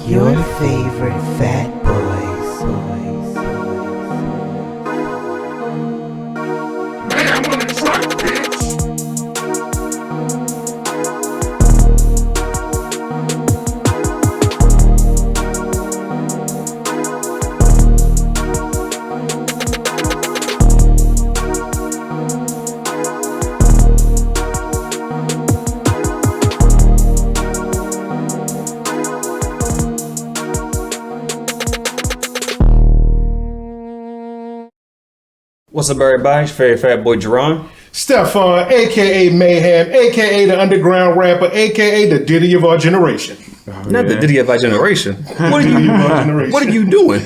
Your favorite fat boys. What's up, everybody? It's your favorite fat boy, Jarron. Stefan, a.k.a. Mayhem, a.k.a. the underground rapper, a.k.a. the Diddy of our generation. Not the Diddy of our generation. What are you doing?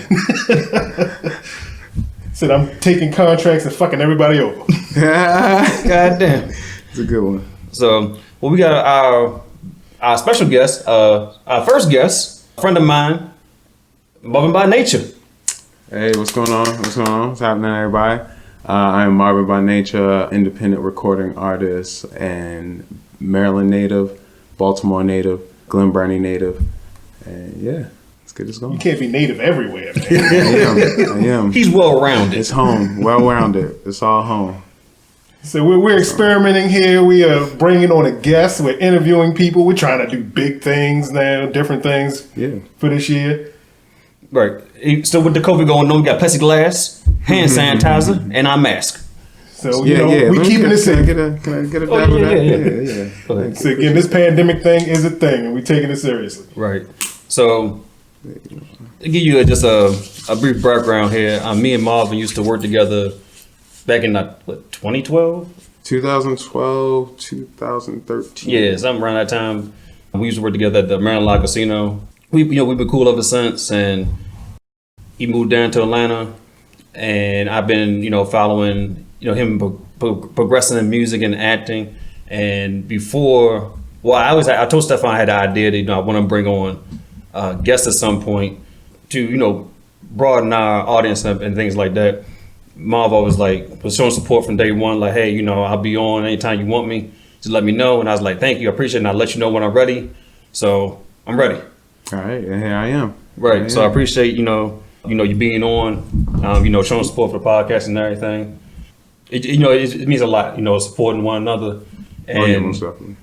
Said I'm taking contracts and fucking everybody over. God damn. It's a good one. So, we got our special guest, our first guest, a friend of mine, MarvinByNature. Hey, what's going on? What's happening, everybody? I am MarvinByNature, independent recording artist and Maryland native, Baltimore native, Glen Burnie native, and yeah, let's get this going. You can't be native everywhere, man. I am. He's well-rounded. It's home, well-rounded. It's all home. So we're experimenting here. We are bringing on a guest. We're interviewing people. We're trying to do big things now, different things for this year. Right. Still with the COVID going on, we got plexiglass, hand sanitizer, and our mask. So, we keeping this in. Can I get a dab of that? Yeah. So again, this pandemic thing is a thing, and we're taking it seriously. Right. So, to give you just a brief background here, me and Marvin used to work together back in, 2012? 2012, 2013. Yeah, something around that time. We used to work together at the Maryland Casino. We've been cool ever since, and he moved down to Atlanta, and I've been, following, him progressing in music and acting. And before, I told Stefan I had the idea that, I want to bring on guests at some point to, broaden our audience and things like that. Marv always was showing support from day one, like, hey, I'll be on anytime you want me, just let me know. And I was like, thank you, I appreciate it, and I'll let you know when I'm ready. So I'm ready. All right, and here I am. Right, so I appreciate, you being on, showing support for the podcast and everything. It means a lot, supporting one another. And most definitely.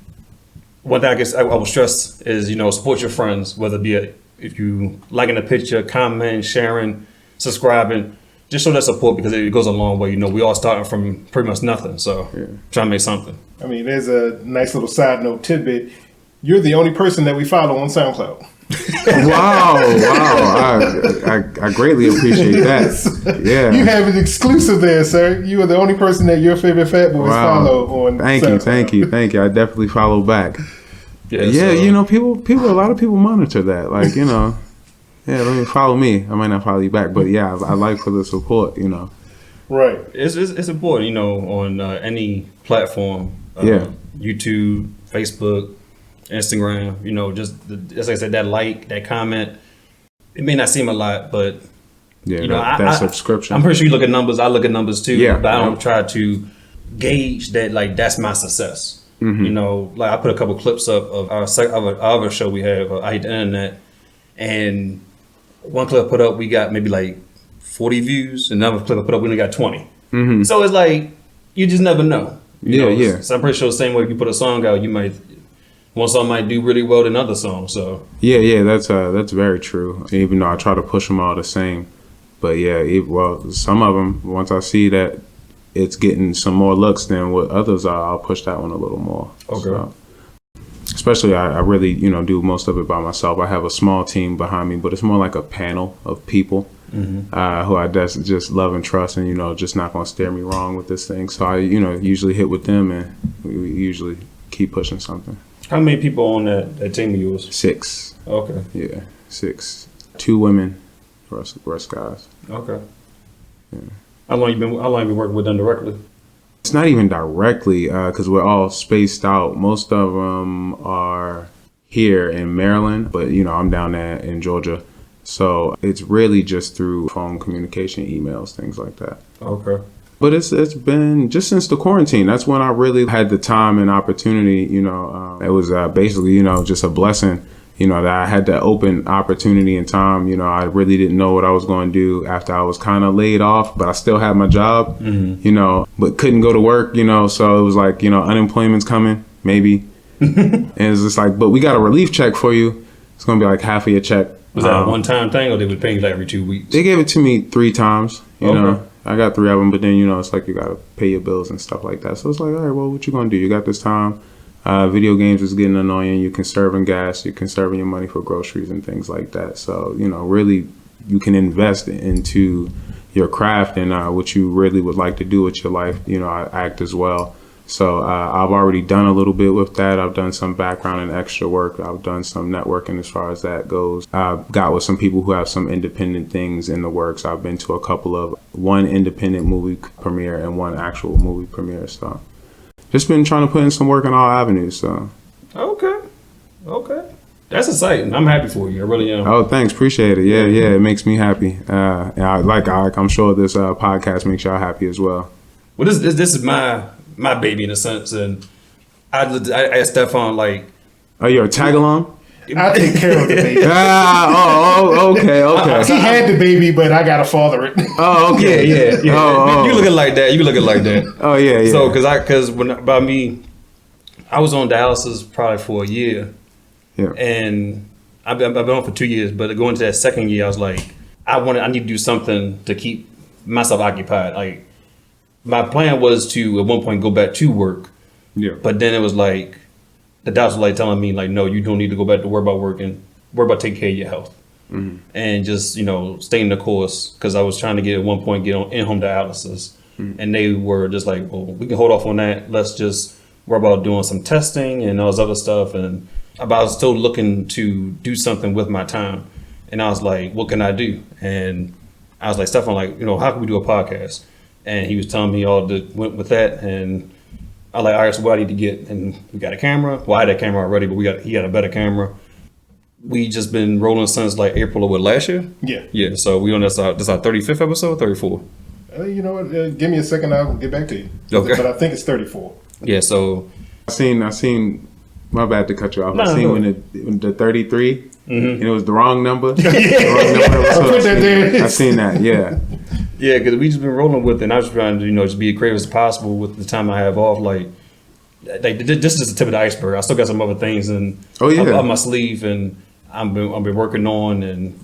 One thing I guess I will stress is, support your friends, whether it be if you liking a picture, commenting, sharing, subscribing, just show that support because it goes a long way. We all starting from pretty much nothing, so try to make something. I mean, there's a nice little side note tidbit. You're the only person that we follow on SoundCloud. Wow. I greatly appreciate that. Yeah. You have an exclusive there, sir. You are the only person that your favorite fat boys follow on SoundCloud. Thank you. I definitely follow back. Yeah, people, a lot of people monitor that. Like, let me follow me. I might not follow you back, but yeah, I like for the support, Right. It's important, on any platform. YouTube, Facebook, Instagram, just as I said, that like, that comment, it may not seem a lot, but that subscription. I'm pretty sure you look at numbers. I look at numbers too, but I don't try to gauge that. Like, that's my success. Mm-hmm. I put a couple clips up of our other show we have, I Hate the Internet, and one clip I put up, we got maybe 40 views. Another clip I put up, we only got 20. Mm-hmm. So it's you just never know. So I'm pretty sure the same way if you put a song out, one song might do really well than other songs. So that's very true. Even though I try to push them all the same, but some of them, once I see that it's getting some more looks than what others are, I'll push that one a little more. Okay. So, especially I really do most of it by myself. I have a small team behind me, but it's more like a panel of people who I just love and trust, and just not gonna steer me wrong with this thing. So I usually hit with them, and we usually keep pushing something. How many people on that team of yours? 6. Okay. Yeah, 6. 2 women, rest guys. Okay. Yeah. How long you been working with them directly? It's not even directly, because we're all spaced out. Most of them are here in Maryland, but I'm down there in Georgia. So it's really just through phone communication, emails, things like that. Okay. But it's been just since the quarantine. That's when I really had the time and opportunity. It was basically just a blessing. you know, that I had that open opportunity and time. You know, I really didn't know what I was going to do after I was kind of laid off, but I still had my job, you know, but couldn't go to work, you know. So it was like, you know, unemployment's coming, maybe. And it's just like, but we got a relief check for you. It's going to be like half of your check. Was that a one-time thing, or they would pay you like every 2 weeks? They gave it to me 3 times, you know. I got 3 of them, but then, you know, it's like you got to pay your bills and stuff like that. So it's like, all right, well, what you going to do? You got this time. Video games is getting annoying. You're conserving gas. You're conserving your money for groceries and things like that. So, you know, really, you can invest into your craft and what you really would like to do with your life. You know, I act as well. So I've already done a little bit with that. I've done some background and extra work. I've done some networking as far as that goes. I've got with some people who have some independent things in the works. I've been to a couple of one independent movie premiere and one actual movie premiere. So just been trying to put in some work in all avenues. So Okay. That's exciting. I'm happy for you. I really am. oh, thanks, appreciate it. Yeah, it makes me happy. And I'm sure this podcast makes y'all happy as well. Well, this is my baby in a sense, and I asked Stefan like, Oh, you're a tag along? I take care of the baby. Okay. He had the baby, but I gotta father it. Oh, okay. Yeah. Oh. You looking like that? Oh, yeah. So, because when by me, I was on dialysis probably for a year, and I've been on for 2 years. But going to that second year, I was like, I need to do something to keep myself occupied. Like, my plan was to at one point go back to work. Yeah. But then it was like, the doctors were like telling me like, no, you don't need to go back to worry about work and worry about taking care of your health. And just, you know, stay in the course. Because I was trying to get at one point, get on in-home dialysis. And they were just like, well, we can hold off on that. Let's just worry about doing some testing and all this other stuff. And I was still looking to do something with my time. And I was like, what can I do? And I was like, Stefan, like, you know, how can we do a podcast? And he was telling me all the went with that. And I was like, all right, so what I need to get? And we got a camera. Well, I had a camera already, but he got a better camera. We just been rolling since like April of last year. Yeah. So we on this our 35th episode, 34. You know what? Give me a second. I'll get back to you. Okay. But I think it's 34. Yeah. So I seen. My bad to cut you off. I seen when the 33, and it was the wrong number. The wrong number I put that there. I seen that. Yeah. Yeah, because we just been rolling with it, and I was trying to, you know, just be as creative as possible with the time I have off. Like this is the tip of the iceberg. I still got some other things up my sleeve, and I've been working on, and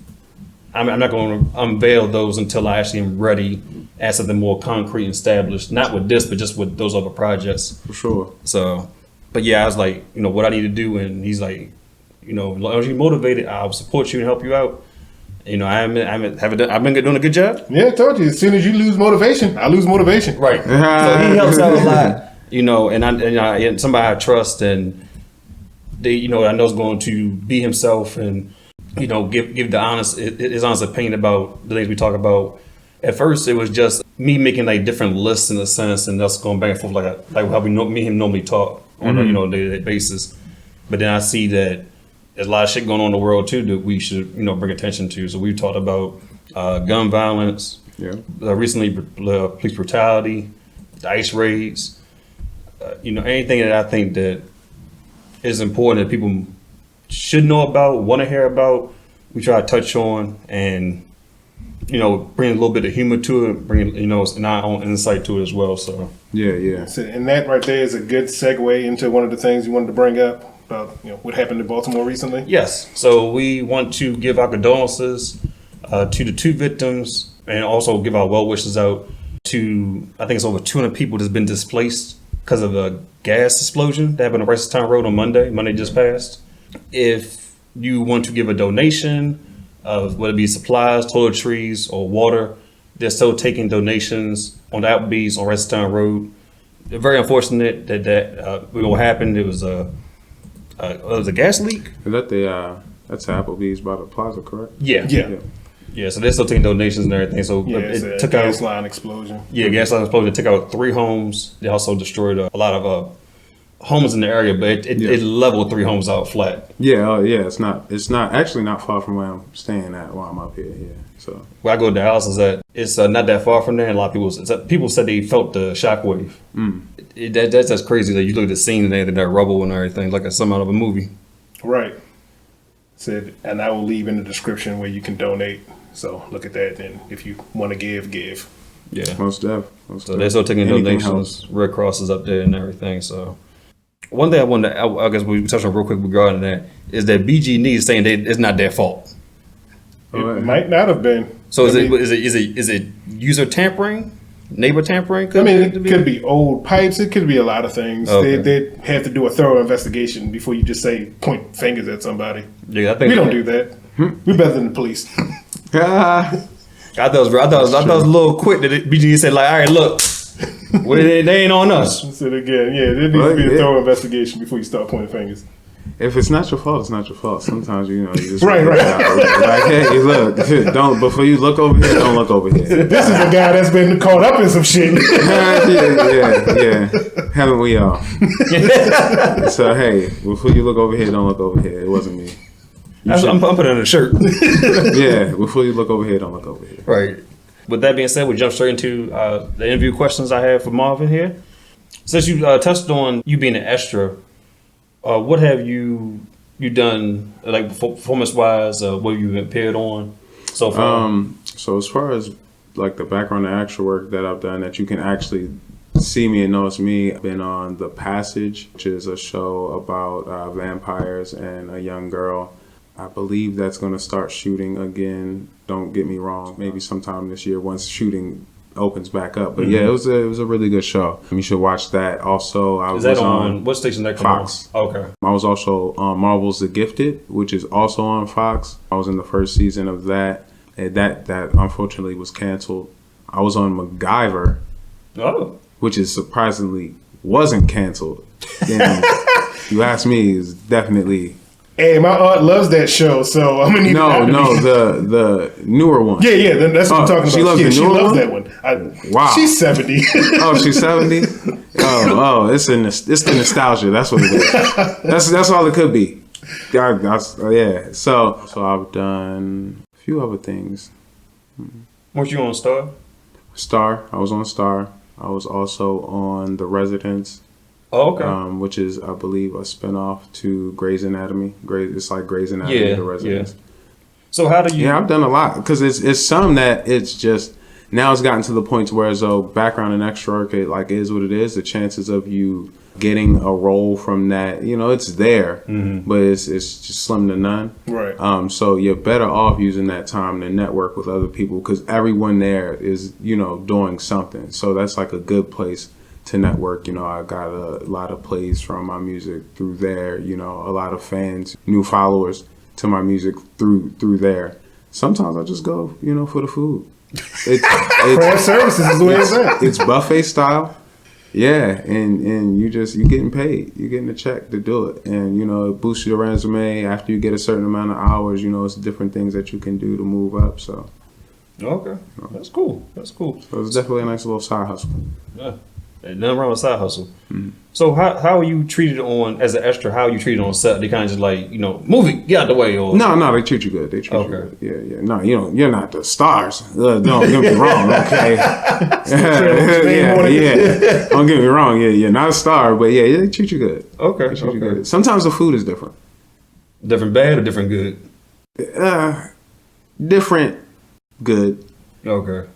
I'm not going to unveil those until I actually am ready as something more concrete and established. Not with this, but just with those other projects. For sure. So, but yeah, I was like, you know, what I need to do, and he's like, you know, as long as you're motivated, I'll support you and help you out. You know, I've been doing a good job. Yeah, I told you. As soon as you lose motivation, I lose motivation. Right. So he helps out a lot. You know, and somebody I trust, and they, you know, I know is going to be himself, and you know, give the his honest opinion about the things we talk about. At first, it was just me making like different lists in a sense, and us going back and forth like how me and him normally talk on a, you know, day-to-day basis. But then I see that there's a lot of shit going on in the world too that we should, you know, bring attention to. So we've talked about gun violence, recently police brutality, the ICE raids, you know, anything that I think that is important that people should know about, want to hear about, we try to touch on, and you know, bring a little bit of humor to it, bring, you know, and our own insight to it as well. So yeah. So, and that right there is a good segue into one of the things you wanted to bring up about, you know, what happened in Baltimore recently. Yes. So we want to give our condolences to the 2 victims, and also give our well wishes out to, I think it's over 200 people that's been displaced because of a gas explosion that happened on Ricestown Road on Monday just passed. If you want to give a donation of whether it be supplies, toiletries, or water, they're still taking donations on the Applebee's on Ricestown Road. It's very unfortunate that what happened. It was a gas leak. Is that that's Applebee's by the plaza, correct? Yeah, so they're still taking donations and everything. So it took gas line explosion. Yeah, gas line explosion. It took out 3 homes. They also destroyed a lot of homes in the area, but it leveled 3 homes out flat. Yeah, it's not actually not far from where I'm staying at while I'm up here. Yeah, so where I go to the house is that it's not that far from there. And a lot of people said they felt the shockwave. That's crazy that you look at the scene and everything, that rubble and everything, like it's something out of a movie. Right. Said, and I will leave in the description where you can donate. So look at that. And if you want to give. Yeah. Most def. So they're still taking Anything donations. helps. Red Cross is up there and everything. So one thing I wanted to, I guess we touched on real quick regarding that is that BG is saying that it's not their fault. It might not have been. So is it user tampering, neighbor tampering? It could be old pipes. It could be a lot of things. Okay. They have to do a thorough investigation before you just say point fingers at somebody. Yeah, I think We don't do that. We're better than the police. I thought it was a little quick that BG said like, all right, look, they ain't on us. Say it again. Yeah, there needs to be a thorough investigation before you start pointing fingers. If it's not your fault, it's not your fault. Sometimes you just Right. Like, hey, look, don't before you look over here, don't look over here. This is a guy that's been caught up in some shit. yeah. Haven't we all? So hey, before you look over here, don't look over here. It wasn't me. I'm putting it in a shirt. Yeah, before you look over here, don't look over here. Right. With that being said, we jump straight into the interview questions I have for Marvin here. Since you touched on you being an extra, what have you done like performance wise? What have you been appeared on so far? So as far as like the background and actual work that I've done that you can actually see me and know it's me, I've been on The Passage, which is a show about vampires and a young girl. I believe that's going to start shooting again. Don't get me wrong. Maybe sometime this year once shooting opens back up. But yeah, it was a really good show. You should watch that. Also, I Is was that on what station that comes Fox. on? Okay. I was also on Marvel's The Gifted, which is also on Fox. I was in the first season of that. And that unfortunately was canceled. I was on MacGyver, which is surprisingly wasn't canceled. And you ask me, is definitely. Hey, my aunt loves that show, so I'm gonna need the newer one. Yeah, that's what I'm talking about. She loves the newer loves one? that one. Wow, she's 70. Oh, she's 70. It's the nostalgia. That's what it is. That's all it could be. Yeah. So I've done a few other things. Weren't you on Star? Star. I was on Star. I was also on The Residence. Oh, okay. Which is, I believe, a spinoff to Grey's Anatomy. It's like Grey's Anatomy, The Residence. Yeah. So how do you? Yeah, I've done a lot because it's some that it's just now it's gotten to the point where so background and extra work it like is what it is. The chances of you getting a role from that, it's there, but it's just slim to none. Right. So you're better off using that time to network with other people because everyone there is doing something. So that's like a good place to network. I got a lot of plays from my music through there, a lot of fans, new followers to my music through there. Sometimes I just go, for the food. It's craft services is the way it's at. It's buffet style. Yeah, and you're getting paid. You're getting a check to do it. And, it boosts your resume after you get a certain amount of hours, it's different things that you can do to move up. So Okay. That's cool. So it's definitely a nice little side hustle. Yeah. Ain't nothing wrong with side hustle. So how are you treated as an extra? How are you treated on set? They kind of just like, move it, get out the way. Or No, they treat you good. They treat you good. Yeah. No, you're not the stars. Don't get me wrong, okay? yeah. Don't get me wrong. Yeah, you're not a star, but yeah, they treat you good. Okay. They treat you good. Sometimes the food is different. Different bad or different good? Different good. Okay.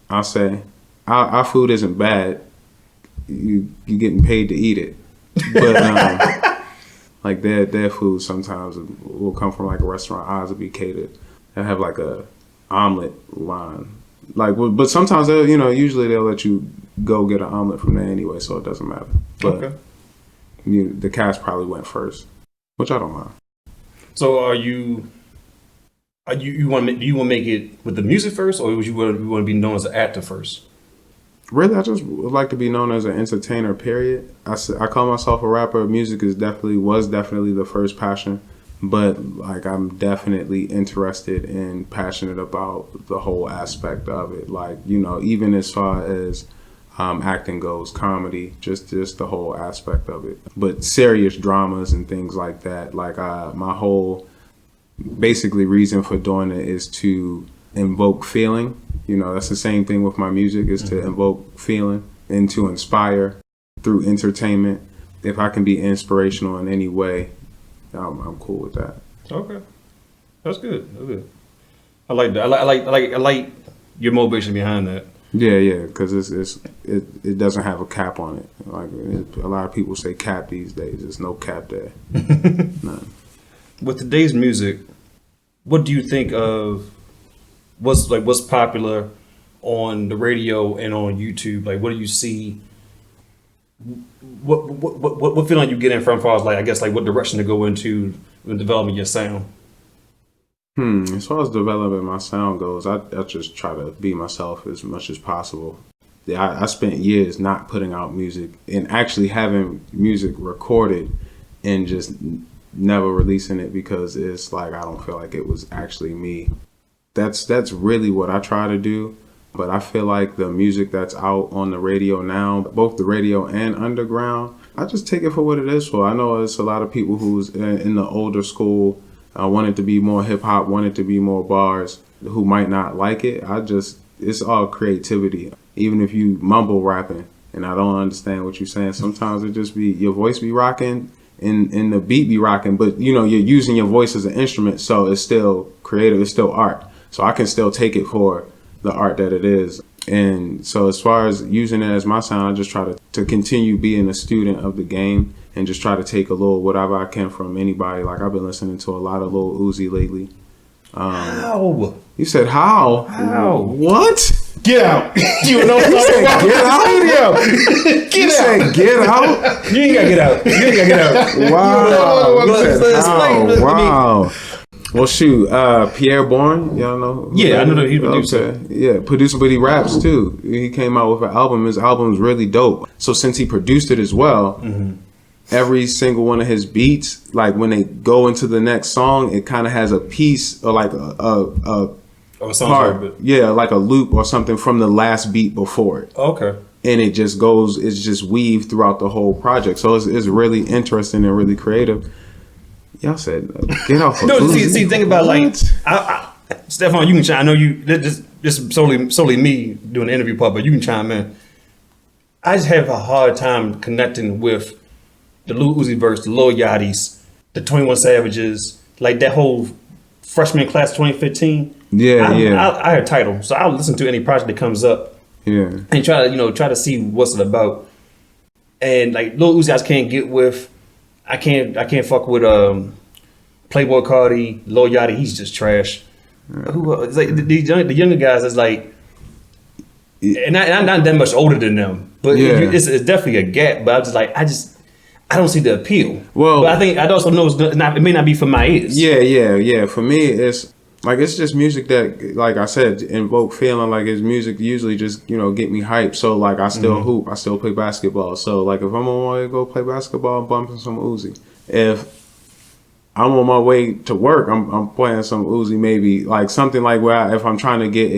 I'll say. Our food isn't bad. You're getting paid to eat it, but like their food sometimes will come from like a restaurant. Ours will be catered. They have like a omelet line, but sometimes they'll usually they'll let you go get an omelet from there anyway, so it doesn't matter. But the cast probably went first, which I don't mind. So do you want to make it with the music first, or would you want to be known as an actor first? Really, I just would like to be known as an entertainer, period. I call myself a rapper. Music was definitely the first passion. But like I'm definitely interested and passionate about the whole aspect of it. Like, even as far as acting goes, comedy, just the whole aspect of it. But serious dramas and things like that. Like my whole basically reason for doing it is to invoke feeling. That's the same thing with my music, is to invoke feeling and to inspire through entertainment. If I can be inspirational in any way, I'm cool with that. Okay. That's good. That's good. I like that. I like your motivation behind that. Yeah, because it doesn't have a cap on it. Like a lot of people say cap these days. There's no cap there. None. With today's music, what do you think of what's popular on the radio and on YouTube? Like, what do you see? What feeling you get in from as far as, like, I guess, like, what direction to go into when developing your sound? As far as developing my sound goes, I just try to be myself as much as possible. I spent years not putting out music and actually having music recorded and just never releasing it because it's like I don't feel like it was actually me. That's really what I try to do. But I feel like the music that's out on the radio now, both the radio and underground, I just take it for what it is for. I know it's a lot of people who's in the older school, wanted to be more hip hop, wanted to be more bars, who might not like it. It's all creativity. Even if you mumble rapping and I don't understand what you're saying, sometimes it just be your voice be rocking and the beat be rocking, but you're using your voice as an instrument, so it's still creative, it's still art. So I can still take it for the art that it is. And so as far as using it as my sound, I just try to continue being a student of the game and just try to take a little whatever I can from anybody. Like I've been listening to a lot of Lil Uzi lately. How? You said how? How? What? Get out. You know what I'm talking about? Get out? Get out. Get out? You ain't gotta get out. You ain't gotta get out. Wow. Let's explain. Wow. Well, shoot, Pierre Bourne, y'all know? Yeah, I know that he produced it. Yeah, producer, but he raps too. He came out with an album. His album is really dope. So since he produced it as well, every single one of his beats, like when they go into the next song, it kind of has a piece or like a part, yeah, like a loop or something from the last beat before it. Okay. And it just goes, it's just weaved throughout the whole project. So it's really interesting and really creative. Y'all said, get off. No, see, think about like, Stefan, you can chime. I know you. This is solely me doing the interview part, but you can chime in. I just have a hard time connecting with the Lil Uzi verse, the Lil Yachty's, the 21 Savages, like that whole freshman class 2015. Yeah, I heard title, so I'll listen to any project that comes up. Yeah, and try to see what's it about. And like Lil Uzi, I just can't get with. I can't fuck with Playboy Cardi, Lil Yachty. He's just trash. Who it's like the younger guys is like, and I'm not that much older than them, but it's definitely a gap. But I don't see the appeal. Well, but I also know it may not be for my ears. Yeah. For me, it's just music that, like I said, invoke feeling. Like it's music usually just get me hyped. So like I still hoop, I still play basketball. So like if I'm on my way to go play basketball, I'm bumping some Uzi. If I'm on my way to work, I'm playing some Uzi, maybe like something like where if I'm trying to get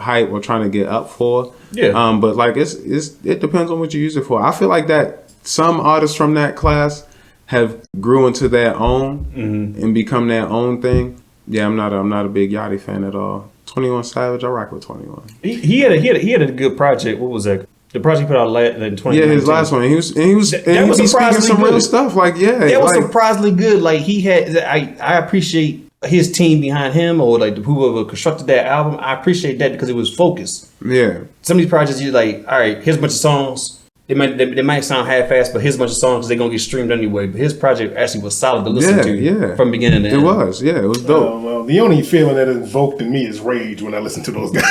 hype or trying to get up for. Yeah. But like it depends on what you use it for. I feel like that some artists from that class have grew into their own and become their own thing. Yeah, I'm not a big Yachty fan at all. 21 Savage, I rock with 21. He had a good project. What was that? The project he put out in 2019. Yeah, his last one. He was speaking some real stuff. Like that was surprisingly good. Like he had. I appreciate his team behind him, or like whoever constructed that album. I appreciate that because it was focused. Yeah. Some of these projects, you're like, all right, here's a bunch of songs. They might sound half-assed, but here's a bunch of songs because they're gonna get streamed anyway. But his project actually was solid to listen to from beginning to end. It was dope. Well, the only feeling that is invoked in me is rage when I listen to those guys.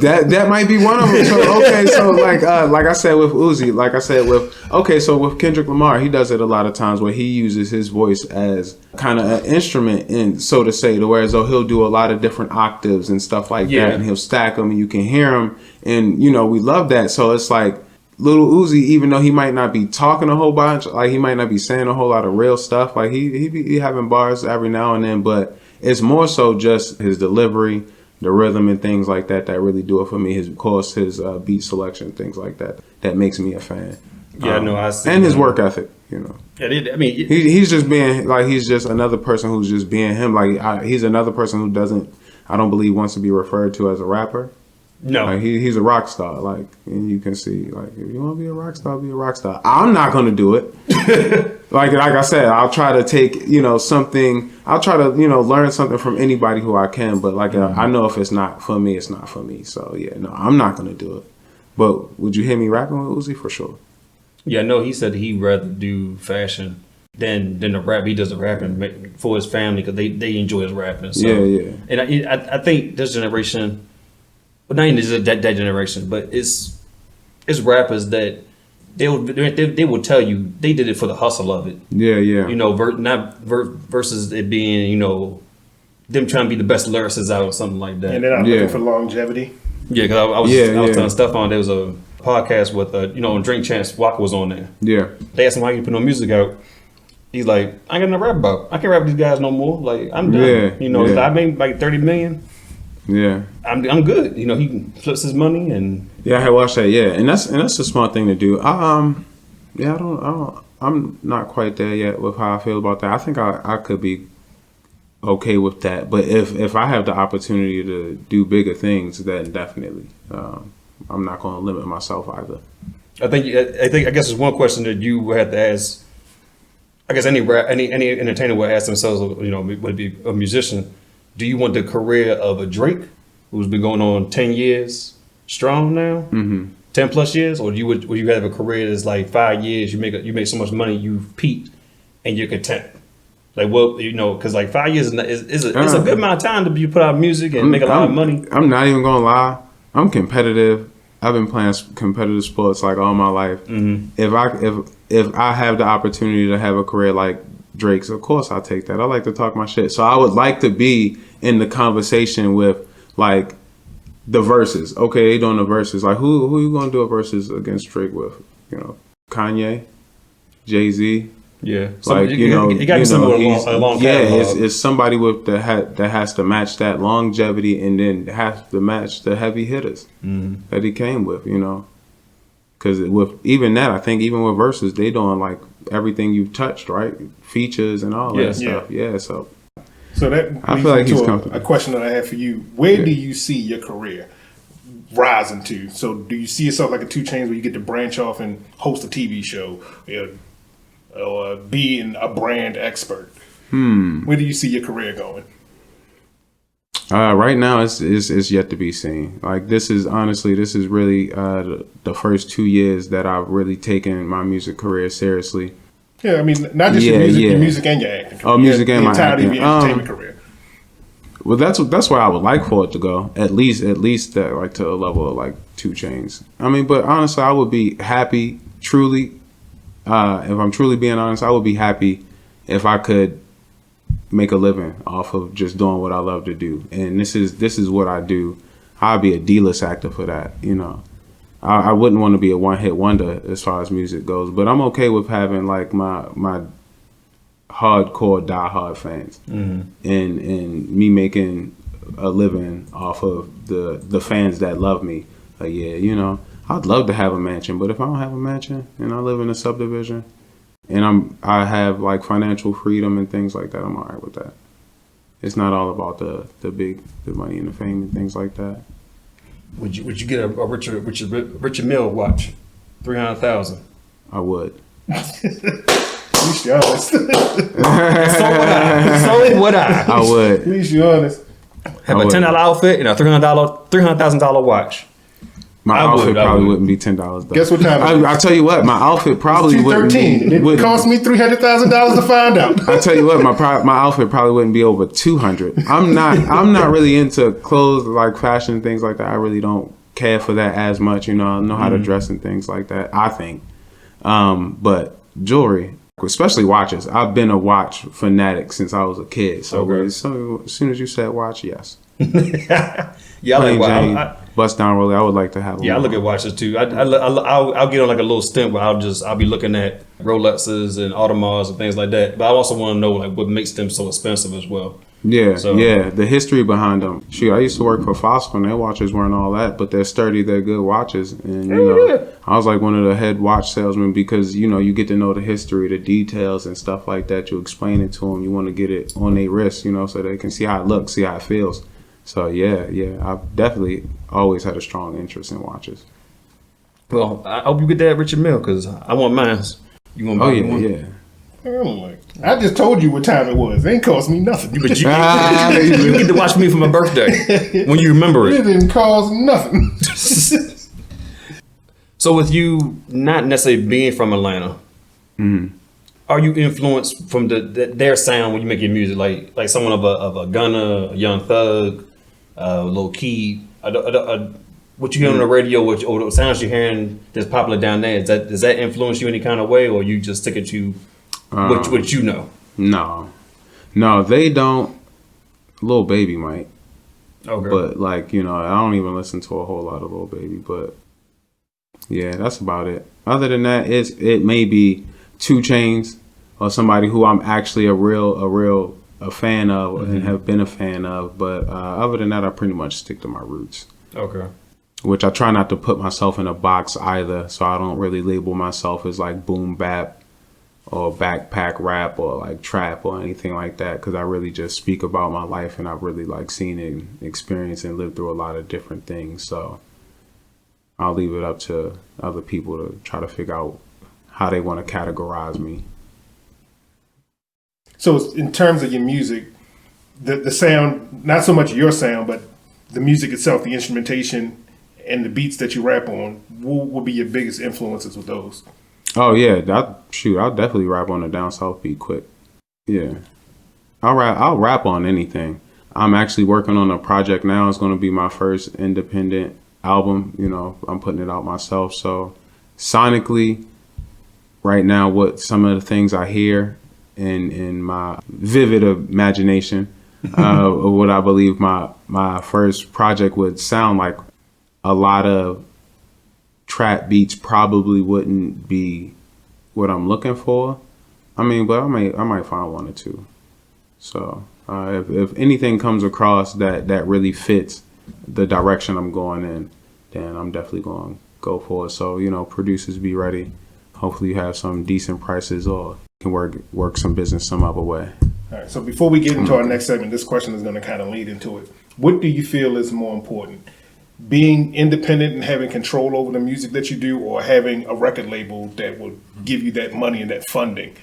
that might be one of them. So okay, so like I said with Uzi, so with Kendrick Lamar, he does it a lot of times where he uses his voice as kind of an instrument, and so to say, whereas though he'll do a lot of different octaves and stuff like that, and he'll stack them, and you can hear them, and we love that. So it's like. Little Uzi, even though he might not be talking a whole bunch, like he might not be saying a whole lot of real stuff, like he be having bars every now and then, but it's more so just his delivery, the rhythm and things like that really do it for me. His beat selection, things like that makes me a fan. Yeah, no, I see. And his work ethic, Yeah, I mean, he's just being like he's just another person who's just being him. Like he's another person who I don't believe wants to be referred to as a rapper. No. Like he's a rock star. Like, and you can see, like, if you want to be a rock star, be a rock star. I'm not gonna do it. like I said, I'll try to take, something. I'll try to, learn something from anybody who I can. But like, I know if it's not for me, it's not for me. So yeah, no, I'm not gonna do it. But would you hear me rapping with Uzi? For sure. Yeah, no, he said he'd rather do fashion than the rap. He does the rapping for his family because they enjoy his rapping. So. Yeah. And I think this generation, but not even just that generation, but it's rappers that they will tell you they did it for the hustle of it. Yeah. Versus it being them trying to be the best lyricists out or something like that. And they're not looking for longevity. Yeah, because I was telling Stefan there was a podcast with on Drink Champs. Waka was on there. Yeah. They asked him how you put no music out. He's like, I ain't got no rap about. I can't rap with these guys no more. Like I'm done. Yeah. I made like 30 million. Yeah. I'm good. He flips his money and yeah, I had watched that. Yeah, and that's a smart thing to do. I'm not quite there yet with how I feel about that. I think I could be okay with that, but if I have the opportunity to do bigger things, then definitely, I'm not going to limit myself either. I guess there's one question that you would have to ask. I guess any entertainer would ask themselves, would be a musician. Do you want the career of a Drake, who's been going on 10 years strong now, 10 plus years, or would you have a career that's like 5 years, you make so much money, you've peaked, and you're content? Like, well, because like 5 years is a good amount of time to put out music and make a lot of money. I'm not even gonna lie. I'm competitive. I've been playing competitive sports like all my life. Mm-hmm. If I have the opportunity to have a career like Drake's, of course I'll take that. I like to talk my shit. So I would like to be in the conversation with like the verses. Okay, they doing the verses. Like who you gonna do a verses against Drake with? Kanye, Jay-Z. Yeah, like it got to be someone a long time. Yeah, it's somebody with that has to match that longevity and then has to match the heavy hitters that he came with. Because with even that, I think even with verses, they doing like everything you've touched, right? Features and all that stuff. Yeah, so that I feel like he's comfortable. A question that I have for you: where do you see your career rising to? So, do you see yourself like a 2 Chainz where you get to branch off and host a TV show? Or being a brand expert. Where do you see your career going? Right now, it's yet to be seen. Like this is really the first 2 years that I've really taken my music career seriously. Yeah, I mean, not just your music and your acting career. Oh, music and my acting. The entirety of your entertainment career. Well, that's where I would like for it to go. At least that like to a level of like 2 Chainz. I mean, but honestly, I would be happy truly. If I'm truly being honest, I would be happy if I could make a living off of just doing what I love to do. And this is what I do. I'd be a D-list actor for that. I wouldn't want to be a one-hit wonder as far as music goes, but I'm okay with having like my hardcore diehard fans and me making a living off of the fans that love me. I'd love to have a mansion, but if I don't have a mansion and I live in a subdivision and I have like financial freedom and things like that, I'm all right with that. It's not all about the money and the fame and things like that. Would you get a Richard Mille watch? 300,000. I would. At least you're honest. So would I. I would. At least you're honest. Have a $10 outfit and a $300,000 watch. My outfit probably wouldn't be $10 though. Guess what time? I tell you what, my outfit probably wouldn't be. It cost me $300,000 to find out. I tell you what, my outfit probably wouldn't be over $200. I'm not really into clothes like fashion and things like that. I really don't care for that as much. I know how to dress and things like that. I think, but jewelry, especially watches. I've been a watch fanatic since I was a kid. So as soon as you said watch, yes. Yeah, I like watch. Bust down roller. I would like to have. I look at watches too. I'll get on like a little stint where I'll be looking at Rolexes and Audemars and things like that. But I also want to know like what makes them so expensive as well. Yeah, the history behind them. Shoot, I used to work for Fossil and their watches weren't all that, but they're sturdy, they're good watches. And I was like one of the head watch salesmen because you get to know the history, the details and stuff like that. You explain it to them. You want to get it on their wrist, so they can see how it looks, see how it feels. So yeah, I've definitely always had a strong interest in watches. Well, I hope you get that Richard Mille because I want mine. You gonna buy Oh me one? yeah. I just told you what time it was. It ain't cost me nothing. But you get to watch me for my birthday when you remember It it. didn't cost nothing. So with you not necessarily being from Atlanta, are you influenced from their sound when you make your music? Like someone of a Gunna, a Young Thug, Lil Key, what you hear on the radio, or the sounds you're hearing that's popular down there, does that influence you any kind of way, or you just stick it to what you know? No, they don't. Lil Baby might. Okay. But like, you know, I don't even listen to a whole lot of Lil Baby, but yeah, that's about it. Other than that, it may be 2 Chainz or somebody who I'm actually a fan of and have been a fan of, but other than that, I pretty much stick to my roots. Okay. Which I try not to put myself in a box either, so I don't really label myself as like boom bap or backpack rap or like trap or anything like that, because I really just speak about my life and I've really like seen and experienced and lived through a lot of different things. So I'll leave it up to other people to try to figure out how they want to categorize me. So in terms of your music, the sound, not so much your sound, but the music itself, the instrumentation and the beats that you rap on, what will be your biggest influences with those? Oh yeah, I'll definitely rap on a down south beat quick. Yeah, I'll rap on anything. I'm actually working on a project now. It's going to be my first independent album. You know, I'm putting it out myself. So sonically, right now, what some of the things I hear in my vivid imagination of what I believe my first project would sound like, a lot of trap beats probably wouldn't be what I'm looking for. I mean, but I might find 1 or 2. So if anything comes across that really fits the direction I'm going in, then I'm definitely going to go for it. So, you know, producers, be ready. Hopefully you have some decent prices or can work some business some other way. All right, so before we get into our next segment, this question is going to kind of lead into it. What do you feel is more important? Being independent and having control over the music that you do, or having a record label that will give you that money and that funding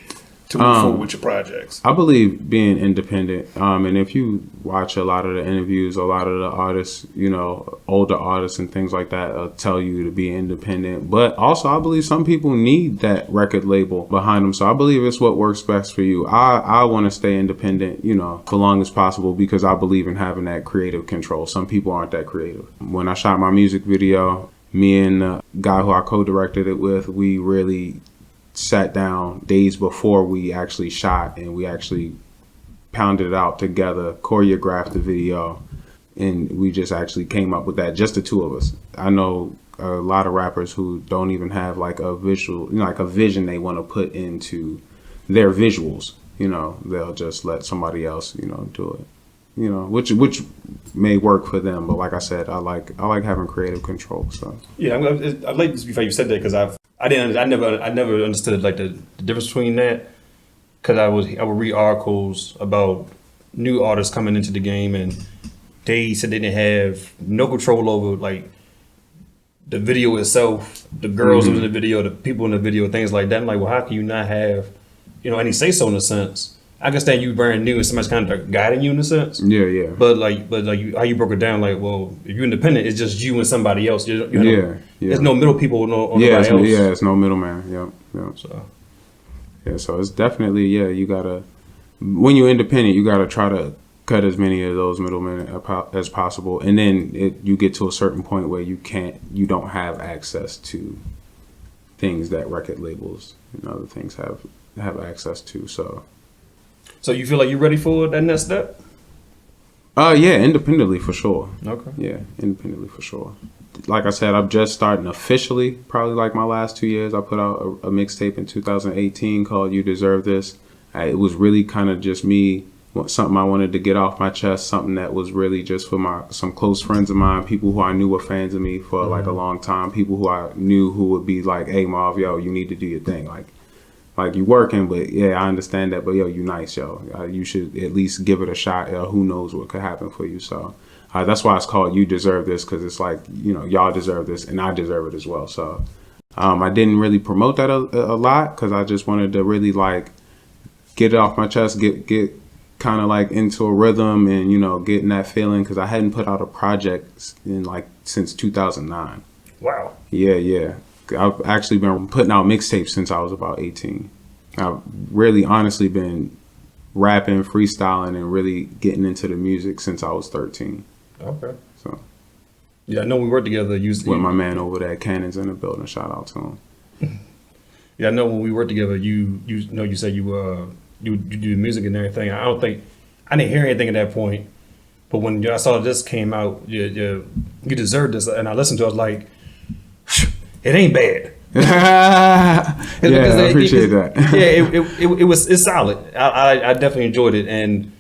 to move forward with your projects? I believe being independent. And if you watch a lot of the interviews, a lot of the artists, you know, older artists and things like that tell you to be independent. But also, I believe some people need that record label behind them. So I believe it's what works best for you. I want to stay independent, you know, for long as possible, because I believe in having that creative control. Some people aren't that creative. When I shot my music video, me and the guy who I co-directed it with, we really sat down days before we actually shot, and we actually pounded it out together, choreographed the video, and we just actually came up with that, just the 2 of us. I know a lot of rappers who don't even have like a visual, you know, like a vision they want to put into their visuals. You know, they'll just let somebody else, you know, do it. You know, which may work for them, but like I said, I like having creative control. So yeah, I like this before you said that, because I never understood like the difference between that, because I would read articles about new artists coming into the game and they said they didn't have no control over like the video itself, the girls in the video, the people in the video, things like that. I'm like, well, how can you not have, you know, any say so in a sense? I understand you brand new and somebody's kind of guiding you in a sense. Yeah. But how you broke it down, like, well, if you're independent, it's just you and somebody else. You know, yeah. There's no middle people, nobody else. It's no middleman. Yep. So it's definitely, you gotta, when you're independent, you gotta try to cut as many of those middlemen as possible, and then you get to a certain point where you don't have access to things that record labels and other things have access to. So you feel like you're ready for that next step? Yeah, independently for sure. Okay. Yeah, independently for sure. Like I said, I'm just starting officially, probably like my last 2 years. I put out a mixtape in 2018 called You Deserve This. It was really kind of just me, something I wanted to get off my chest, something that was really just for some close friends of mine, people who I knew were fans of me for like a long time, people who I knew who would be like, hey, Marv, yo, you need to do your thing. Like Like you working, but yeah, I understand that. But yo, you nice, yo. You should at least give it a shot. Who knows what could happen for you? So that's why it's called You Deserve This, because it's like, you know, y'all deserve this and I deserve it as well. So I didn't really promote that a lot because I just wanted to really like get it off my chest, get kind of like into a rhythm and, you know, getting that feeling, because I hadn't put out a project in like since 2009. Wow. Yeah. I've actually been putting out mixtapes since I was about 18. I've really honestly been rapping, freestyling, and really getting into the music since I was 13. Okay. So. Yeah, I know we worked together. With my man over there, Cannon's in the building. Shout out to him. Yeah, I know when we worked together, you said you do music and everything. I didn't hear anything at that point. But when I saw this came out, you deserve this, and I listened to it, I was like, it ain't bad. I appreciate that. Yeah, it's solid. I definitely enjoyed it, and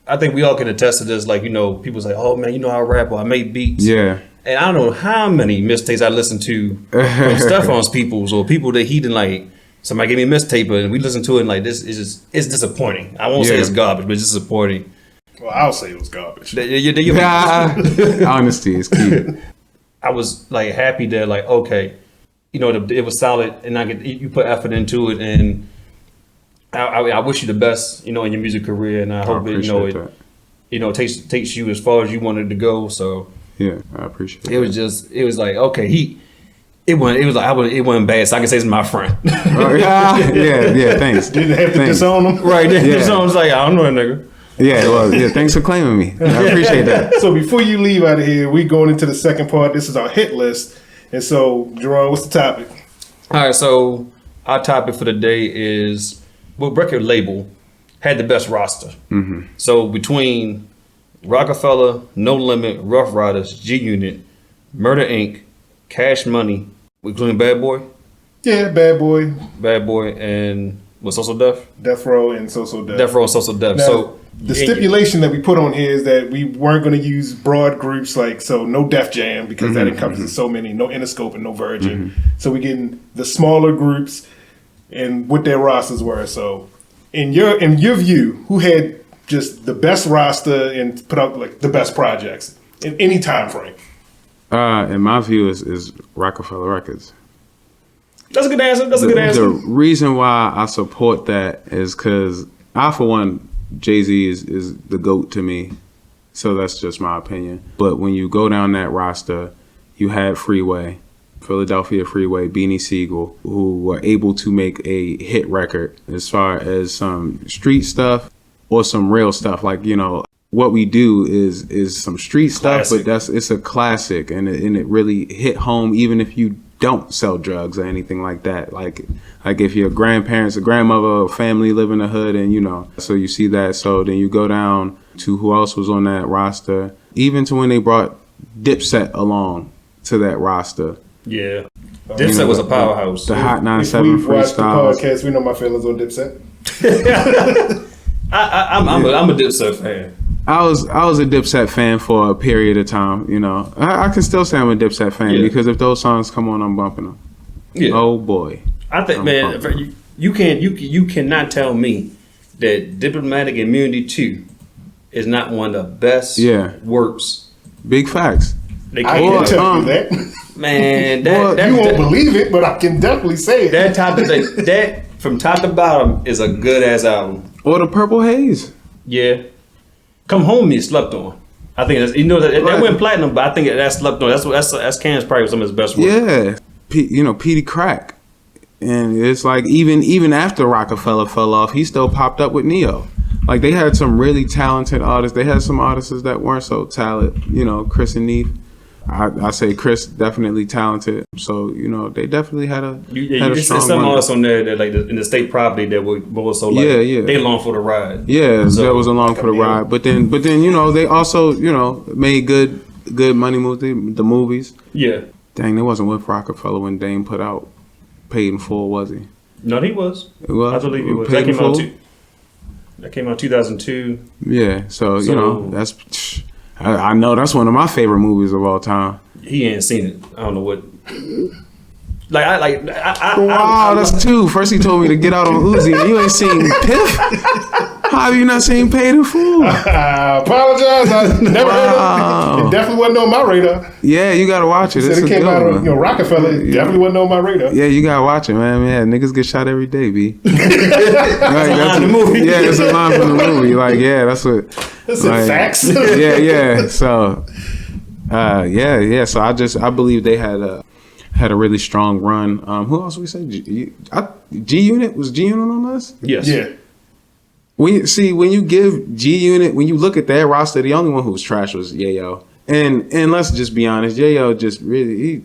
I think we all can attest to this. Like, you know, people say, "Oh man, you know I rap or I make beats." Yeah. And I don't know how many mistakes I listened to from Stefan's peoples or people that he didn't like. Somebody gave me a mistape and we listened to it and like, this is just, it's disappointing. I won't say it's garbage, but it's disappointing. Well, I'll say it was garbage. Honesty is key. I was like happy that like, okay, you know, it was solid and you put effort into it, and I wish you the best, you know, in your music career, and I hope it takes you as far as you wanted to go. So yeah, I appreciate it. It was like, okay, it wasn't bad, so I can say it's my friend. Yeah, thanks. Didn't have to disown him. Right, disown him. Like, I don't know that nigga. Yeah, well, thanks for claiming me. I appreciate that. So before you leave out of here, we going into the second part. This is our hit list. And so, Jarron, what's the topic? All right, so our topic for the day is what record label had the best roster. Mm-hmm. So between Roc-A-Fella, No Limit, Ruff Ryders, G Unit, Murder Inc., Cash Money, including Bad Boy? Yeah, Bad Boy, and what's Also Def? Death Row and So Def. Death Row and So Def. Now, So the stipulation that we put on here is that we weren't going to use broad groups like, so no Def Jam, because that encompasses so many, no Interscope and no Virgin. So we're getting the smaller groups and what their rosters were. So in your view, who had just the best roster and put out like the best projects in any time frame? In my view, is Roc-A-Fella Records. That's a good answer. The reason why I support that is because I, for one, Jay-Z is the GOAT to me. So that's just my opinion. But when you go down that roster, you had Freeway, Philadelphia Freeway, Beanie Siegel, who were able to make a hit record as far as some street stuff or some real stuff. Like, you know, what we do is some street stuff, but it's a classic, and it really hit home even if you don't sell drugs or anything like that. Like if your grandparents, a grandmother, or family live in the hood, and you know, so you see that. So then you go down to who else was on that roster, even to when they brought Dipset along to that roster. Yeah, Dipset was a powerhouse. The Hot 97 We've watched the freestyles. podcast. We know my feelings on Dipset. I'm a Dipset fan. I was a Dipset fan for a period of time, you know. I can still say I'm a Dipset fan because if those songs come on, I'm bumping them. Yeah. Oh boy. I think, man, you cannot tell me that Diplomatic Immunity 2 is not one of the best works. Big facts. I can't tell you that. Man, you won't believe it, but I can definitely say it. That from top to bottom is a good ass album. Or the Purple Haze. Yeah. Come Home Me slept on. I think that's, you know, that went platinum, but I think that's slept on. That's Cam's probably some of his best work. Yeah, Petey Crack, and it's like even after Roc-A-Fella fell off, he still popped up with Neo. Like they had some really talented artists. They had some artists that weren't so talented. You know, Chris and Neef. I say Chris definitely talented. So you know they definitely had a strong some artists on there that like in the state property that were also like they along for the ride. Yeah, so, that was along for the ride. But then you know they also made good money moves. The movies. Yeah. Dang, they wasn't with Roc-A-Fella when Dame put out Paid in Full, was he? No, he was. It was. I believe he was. That came out 2002. Yeah, so you know that's. I know that's one of my favorite movies of all time. He ain't seen it. I don't know what. Wow, that's two. First he told me to get out on Uzi, and you ain't seen Piff. How have you not seen Paid in Full? I apologize. I never heard of it. It definitely wasn't on my radar. Yeah, you gotta watch it. Said it came out on Roc-A-Fella. It definitely wasn't on my radar. Yeah, you gotta watch it, man. Yeah, niggas get shot every day, B. That's the movie. Yeah, it's a line from the movie. Like, yeah, that's what. That's like, facts. yeah. So, So I believe they had a really strong run. Who else we say? G Unit was G Unit on us? Yes. Yeah. When you give G Unit, when you look at that roster, the only one who was trash was Yayo. And let's just be honest, Yayo just really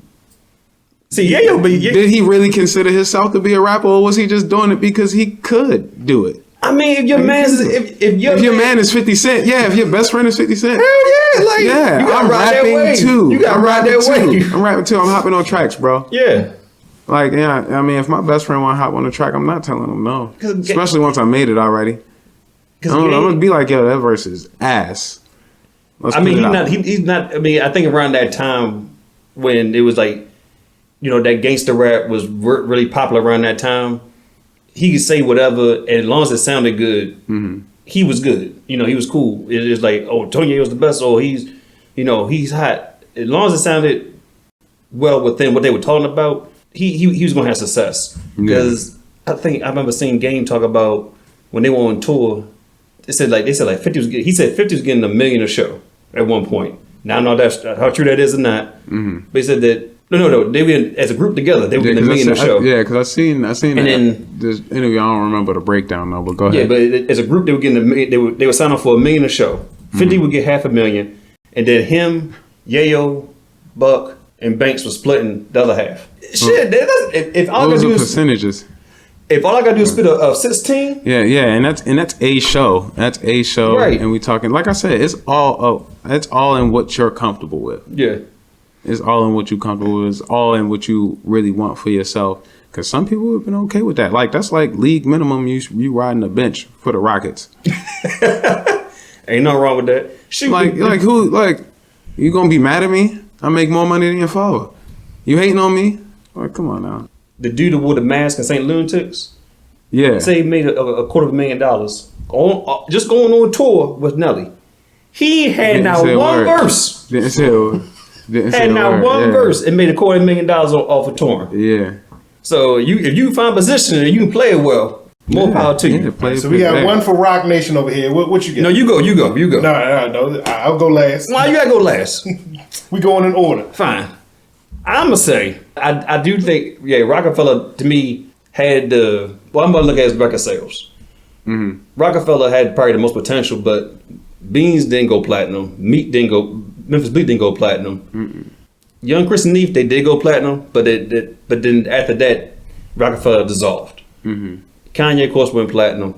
did he really consider himself to be a rapper, or was he just doing it because he could do it? I mean, if your man is 50 Cent, if your best friend is 50 Cent, hell yeah, like you gotta I'm ride rapping that way. too. You gotta ride that way. I'm rapping too. I'm hopping on tracks, bro. Yeah. Like, I mean, if my best friend want to hop on the track, I'm not telling him no. Especially once I made it already. I'm gonna be like, yo, that verse is ass. He's not. I mean, I think around that time when it was like, that gangster rap was really popular around that time, he could say whatever, and as long as it sounded good, he was good. He was cool. It was like, oh, Tony was the best. Oh, he's hot. As long as it sounded well within what they were talking about, he was gonna have success. Because I remember seeing Game talk about when they were on tour. They said 50 was getting, he said 50 was getting $1 million a show at one point. Now I don't know that's how true that is or not. But he said that no, they were as a group together. They were getting $1 million a show. Because I seen and that. Then this interview. I don't remember the breakdown though. But go ahead. Yeah, but as a group, they were getting they were signing up for $1 million a show. 50 would get $500,000, and then him, Yayo, Buck, and Banks were splitting the other half. Shit, if all I gotta do is percentages. If all I gotta do is spit a 16, and that's a show. That's a show, right? And we talking, like I said, it's all in what you're comfortable with. Yeah, it's all in what you're comfortable with. It's all in what you really want for yourself. Because some people have been okay with that. Like that's like league minimum. You riding the bench for the Rockets. Ain't nothing wrong with that. Shoot, you gonna be mad at me? I make more money than your father. You hating on me? Like, come on now. The dude that wore the mask in St. Lunatics, say he made a $250,000 just going on tour with Nelly. He had not one verse. Had not one verse and made $250,000 off of touring. Yeah. So if you find position and you can play it well, more power to you. So we got one for Rock Nation over here. What you get? No, you go. No. I'll go last. Why you gotta go last? We going in order. Fine. I'm gonna say I do think Roc-A-Fella to me had I'm gonna look at his record sales. Roc-A-Fella had probably the most potential, but Beans didn't go platinum. Memphis Bleak didn't go platinum. Young Chris and Neef, they did go platinum, but then after that, Roc-A-Fella dissolved. Kanye of course went platinum,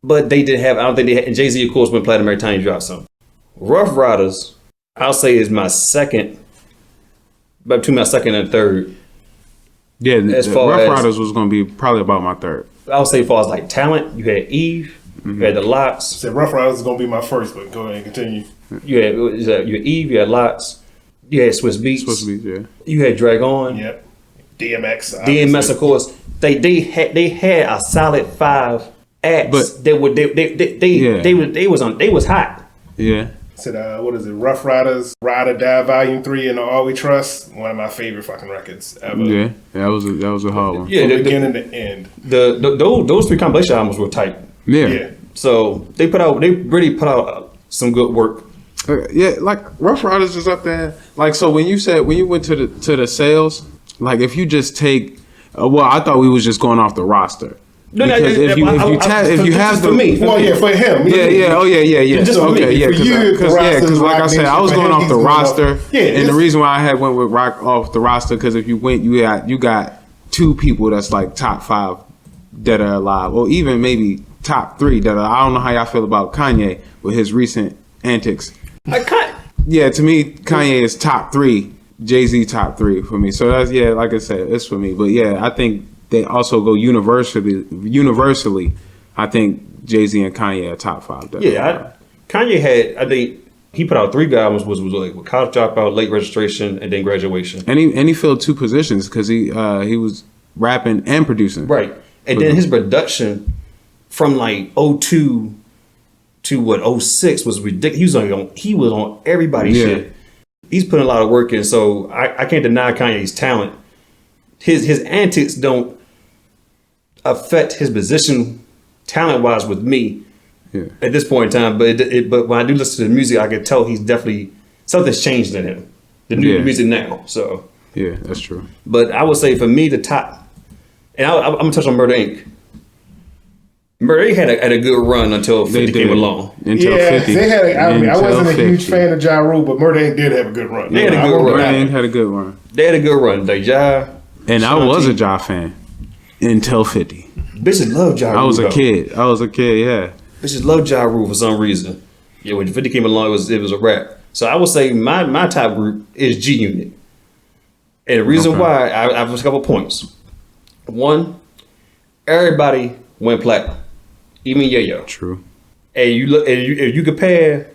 but they didn't have. I don't think they had. And Jay-Z of course went platinum every time he dropped something. Rough Ryders, I'll say is my second. But between my second and third. Yeah, Rough Ryders was going to be probably about my third. I would say as far as like talent, you had Eve, you had the Lox. I said Rough Ryders is going to be my first, but go ahead and continue. You had Eve, you had Lox, you had Swiss Beats, yeah. You had Drag On. Yep. DMX. DMX, of course. They had a solid 5 acts, but they was hot. Yeah. Said, what is it? Rough Ryders, Ride or Die Volume 3 and All We Trust. One of my favorite fucking records ever. Yeah, that was a hard one. Yeah, from beginning to end. Those 3 compilation albums were tight. Yeah. So they really put out some good work. Like Rough Ryders is up there. Like, so when you went to the sales, like if you just take, I thought we was just going off the roster. No, because if you have the for me, for him, yeah. Just for me. Because like I said, I was going off the roster, and the reason why I had went with Rock off the roster because if you went, you got 2 people that's like top 5 that are alive, or even maybe top 3 that are. I don't know how y'all feel about Kanye with his recent antics. Yeah, to me, Kanye is top 3, Jay-Z top 3 for me. So that's like I said, it's for me. But I think. They also go universally. I think Jay-Z and Kanye are top 5. Kanye had. I think he put out 3 albums was like with College Dropout, Late Registration, and then Graduation. And he filled 2 positions because he was rapping and producing. Right. And then his production from like 02 to 06 was ridiculous. He was on everybody's shit. He's putting a lot of work in, so I can't deny Kanye's talent. His antics don't affect his position talent wise with me at this point in time. But when I do listen to the music, I can tell he's definitely something's changed in him. The new music now. So yeah, that's true. But I would say for me the top, and I'm gonna touch on Murder Inc. Murder Inc. had a good run until 50 came along. Until 50. They had. I wasn't a huge fan of Ja Rule, but Murder Inc. did have a good run. They had a good run. Murder Inc. had a good run. They had a good run. Like Ja. And I was a Ja fan until 50. Bitches love Ja Rule. I was a kid, yeah. Bitches love Ja Rule for some reason. Yeah, when 50 came along, it was a rap. So I would say my top group is G Unit. And the reason why, I have a couple points. One, everybody went platinum. Even Yayo. True. And if you compare,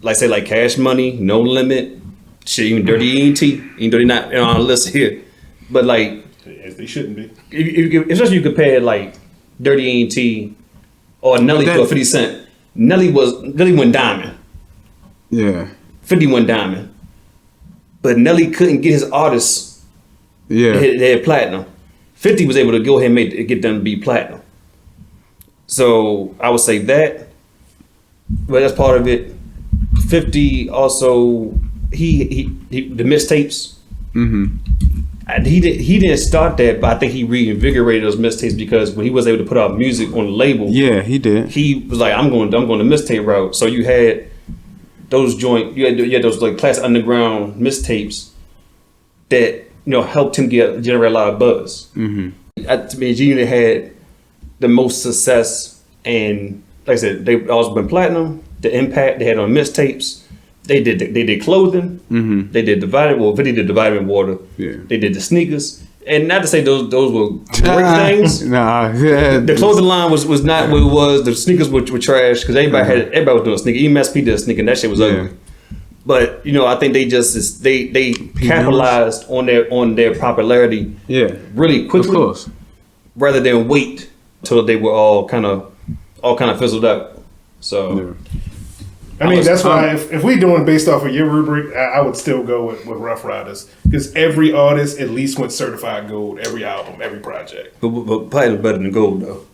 like say like Cash Money, No Limit, shit, even Dirty ENT, even though they're not on the list here, but like, yes, they shouldn't be. Especially you compare like Dirty ENT or Nelly to 50 Cent. Nelly went diamond. Yeah. 50 went diamond. But Nelly couldn't get his artists. Yeah. They had platinum. 50 was able to go ahead and get them to be platinum. So I would say that. But that's part of it. 50 also he the mixtapes. Mm-hmm. He didn't start that, but I think he reinvigorated those mixtapes because when he was able to put out music on the label, yeah, he did. He was like, I'm going the mixtape route. So you had those you had those like classic underground mixtapes that helped him generate a lot of buzz. Mm-hmm. To me, G Unit had the most success, and like I said, they also been platinum. The impact they had on mixtapes. They did clothing. Mm-hmm. They did the vitamin. 50 did the vitamin water. Yeah. They did the sneakers. And not to say those were great things. The clothing line was not what it was. The sneakers were trash because everybody was doing sneakers. Even SP did a sneaker, and that shit was ugly. But I think they just they capitalized on their popularity. Really quickly. Of course. Rather than wait till they were all kind of fizzled out. So. Yeah. I mean, that's why if we're doing based off of your rubric, I would still go with Rough Ryders because every artist at least went certified gold, every album, every project. But platinum better than gold though.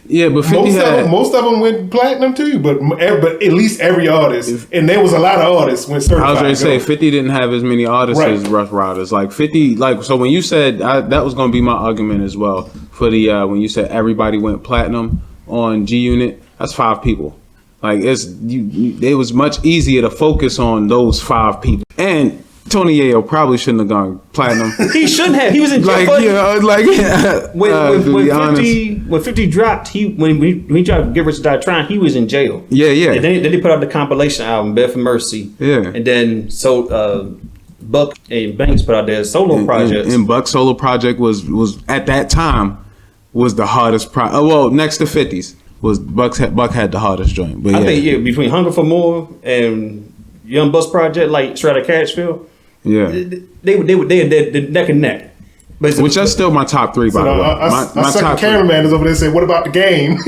Yeah, but 50 most of them went platinum too. But at least every artist, and there was a lot of artists went certified. I was going to say 50 didn't have as many artists as Rough Ryders. Like 50, so when you said that was going to be my argument as well for the when you said everybody went platinum on G Unit, that's 5 people. Like it was much easier to focus on those 5 people. And Tony Yayo probably shouldn't have gone platinum. He shouldn't have. He was in jail. When 50 dropped, when he tried to Get Rich or Die Trying, he was in jail. Yeah. And then they put out the compilation album Bed for Mercy. Yeah. And then Buck and Banks put out their solo projects. And Buck's solo project was at that time was the hardest next to 50's. Buck had the hardest joint, but I think between Hunger for More and Young Bus Project, like Straight Outta Cashville, they neck and neck. Which that's still my top 3 by the way. My second cameraman is over there saying, "What about the game?"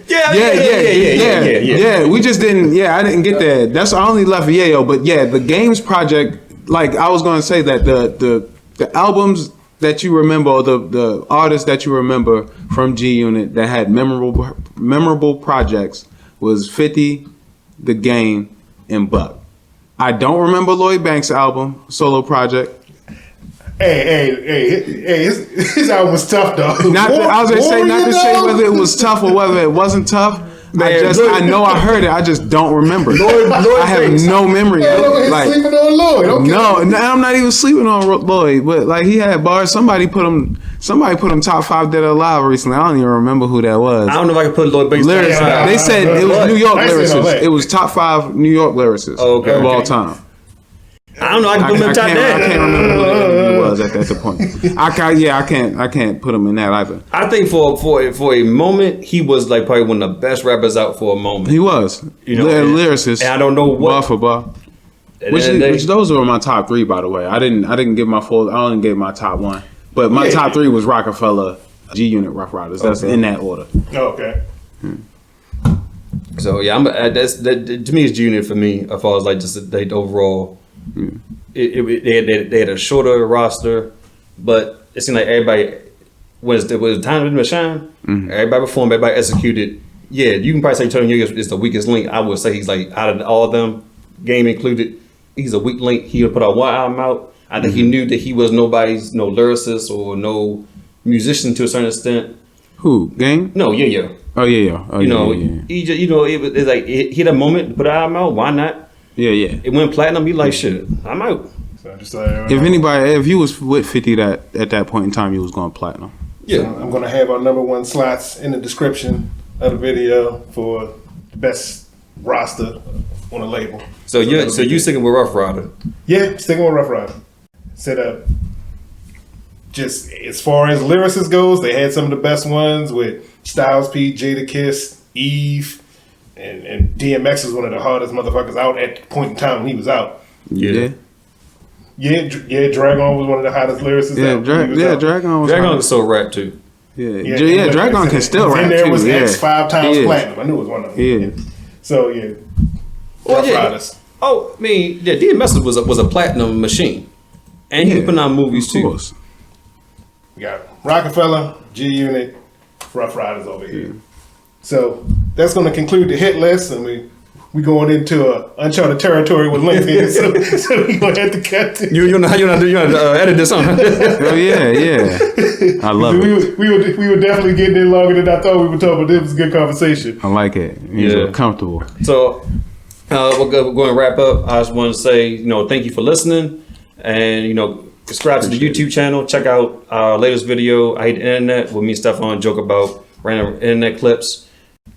Yeah. We just didn't. Yeah, I didn't get that. That's I only left Yayo, but the Games project. Like I was gonna say that the albums that you remember, or the artists that you remember from G Unit that had memorable projects was 50, The Game, and Buck. I don't remember Lloyd Banks' album, solo project. Hey, his album was tough though. I was gonna say not to say whether it was tough or whether it wasn't tough. I know I heard it. I just don't remember. Lloyd I have no memory of it. Like, sleeping on Lloyd. Okay. No, I'm not even sleeping on Lloyd. But like he had bars. Somebody put him top 5 dead or alive recently. I don't even remember who that was. I don't know if I can put Lloyd Banks. They said it was New York lyricists. It was top 5 New York lyricists of all time. I don't know. I can put him top 10. I can't remember who that was. was at the point. I can't put him in that either. I think for a moment, he was like probably one of the best rappers out for a moment. He was, You know, lyricist. And I don't know what. Which those were my top 3, by the way. I didn't give my full. I only gave my top 1, but my top 3 was Roc-A-Fella, G Unit, Rough Riders. That's in that order. Oh, okay. So yeah, that to me is G Unit for me as far as like just the overall. They had a shorter roster, but it seemed like everybody when it was time for them to shine. Everybody performed, everybody executed. Yeah, you can probably say Tony Young is the weakest link. I would say he's like out of all of them, Game included, he's a weak link. He would put out one album out. I think he knew that he was no lyricist or no musician to a certain extent. Who? Game? No, yeah. Oh yeah. Oh, he just it's like he had a moment to put an album out. Why not? Yeah. It went platinum. He like shit. I'm out. So just if you was with 50 at that point in time, you was going platinum. Yeah, so I'm gonna have our number 1 slots in the description of the video for the best roster on a label. So you sticking with Rough Rider? Yeah, sticking with Rough Rider. Set up. Just as far as lyricists goes, they had some of the best ones with Styles P, Jadakiss, Eve, and DMX is one of the hardest motherfuckers out at the point in time when he was out. Yeah. Dragon was one of the hottest lyricists. Dragon was so rap too. Dragon can still rap too. And there was X 5 times platinum. I knew it was one of them. Yeah. So Rough Riders. Oh, I mean, DMX was a platinum machine, and he put out movies too. We got Roc-A-Fella, G Unit, Rough Riders over here. So that's going to conclude the hit list, and we going into uncharted territory with length here. So we going to have to cut. You know edit this on. Oh yeah. I love it. We were definitely getting in longer than I thought we would talk, but it was a good conversation. I like it. You're comfortable. So we're going to wrap up. I just want to say, thank you for listening, and subscribe to the YouTube channel. Check out our latest video, I Hate the Internet, with me and Stefan joke about random internet clips.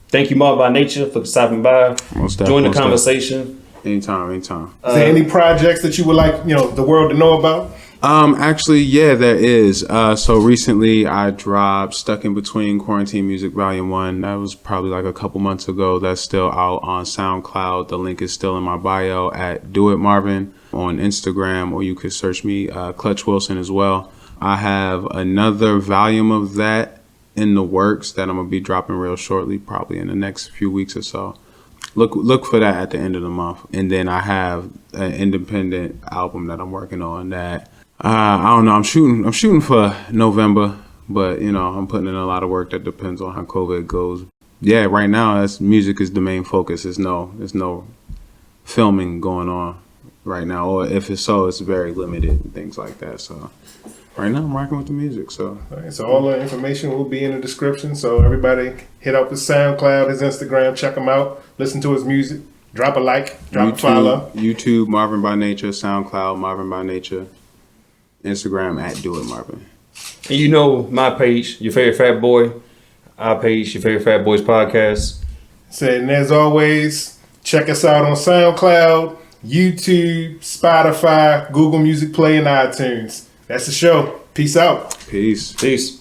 Thank you, MarvinByNature, for stopping by. Join the conversation. Anytime. Is there any projects that you would like, the world to know about? Actually, yeah, there is. So recently I dropped Stuck in Between Quarantine Music Volume 1. That was probably like a couple months ago. That's still out on SoundCloud. The link is still in my bio at Do It Marvin on Instagram, or you could search me, Clutch Wilson as well. I have another volume of that in the works that I'm gonna be dropping real shortly, probably in the next few weeks or so. Look for that at the end of the month. And then I have an independent album that I'm working on that I don't know. I'm shooting for November, but I'm putting in a lot of work that depends on how COVID goes. Yeah, right now music is the main focus. There's no filming going on right now, or if it's so, it's very limited and things like that. So right now I'm rocking with the music. So all the information will be in the description. So everybody hit up his SoundCloud, his Instagram, check him out, listen to his music, drop a like, drop a follow. YouTube MarvinByNature, SoundCloud MarvinByNature, Instagram at Do It Marvin. And my page, Your Favorite Fat Boy, our page, Your Favorite Fat Boys Podcast. And as always, check us out on SoundCloud, YouTube, Spotify, Google Music Play, and iTunes. That's the show. Peace out. Peace. Peace.